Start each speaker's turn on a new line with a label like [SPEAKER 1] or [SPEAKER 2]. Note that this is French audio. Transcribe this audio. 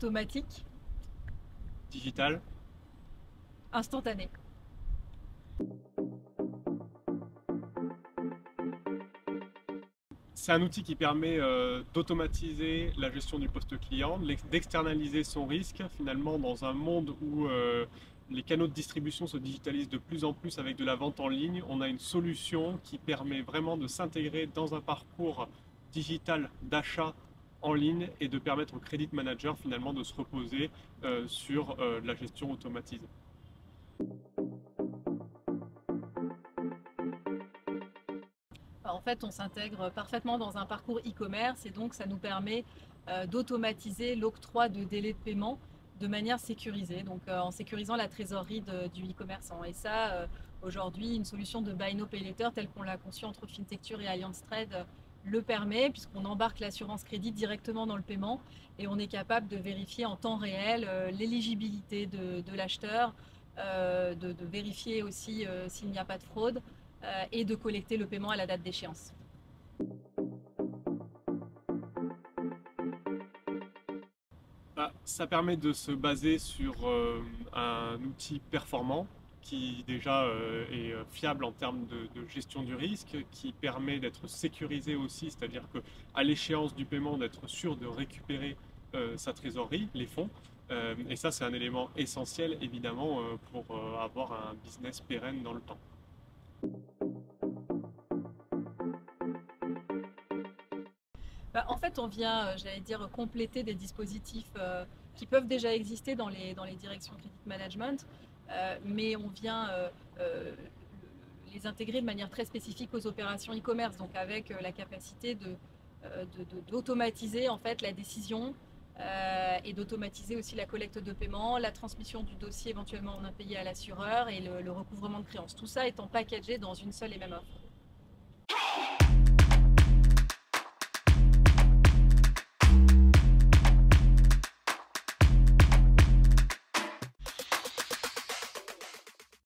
[SPEAKER 1] automatique,
[SPEAKER 2] Digital.
[SPEAKER 1] instantanée.
[SPEAKER 2] C'est un outil qui permet d'automatiser la gestion du poste client, d'externaliser son risque finalement dans un monde où les canaux de distribution se digitalisent de plus en plus avec de la vente en ligne. On a une solution qui permet vraiment de s'intégrer dans un parcours digital d'achat en ligne et de permettre au credit manager finalement de se reposer sur la gestion automatisée.
[SPEAKER 1] En fait, on s'intègre parfaitement dans un parcours e-commerce et donc ça nous permet d'automatiser l'octroi de délais de paiement de manière sécurisée, donc en sécurisant la trésorerie du e-commerçant. Et ça, aujourd'hui, une solution de Buy Now Pay Later telle qu'on l'a conçue entre FinTecture et Allianz Trade le permet, puisqu'on embarque l'assurance crédit directement dans le paiement et on est capable de vérifier en temps réel l'éligibilité de l'acheteur, de vérifier aussi s'il n'y a pas de fraude et de collecter le paiement à la date d'échéance.
[SPEAKER 2] Ça permet de se baser sur un outil performant qui déjà est fiable en termes de gestion du risque, qui permet d'être sécurisé aussi, c'est-à-dire qu'à l'échéance du paiement, d'être sûr de récupérer sa trésorerie, les fonds. Et ça, c'est un élément essentiel, évidemment, pour avoir un business pérenne dans le temps.
[SPEAKER 1] En fait, on vient, j'allais dire, compléter des dispositifs qui peuvent déjà exister dans les directions credit management, mais on vient les intégrer de manière très spécifique aux opérations e-commerce, donc avec la capacité d'automatiser en fait la décision et d'automatiser aussi la collecte de paiement, la transmission du dossier éventuellement en impayé à l'assureur et le recouvrement de créances. Tout ça étant packagé dans une seule et même offre.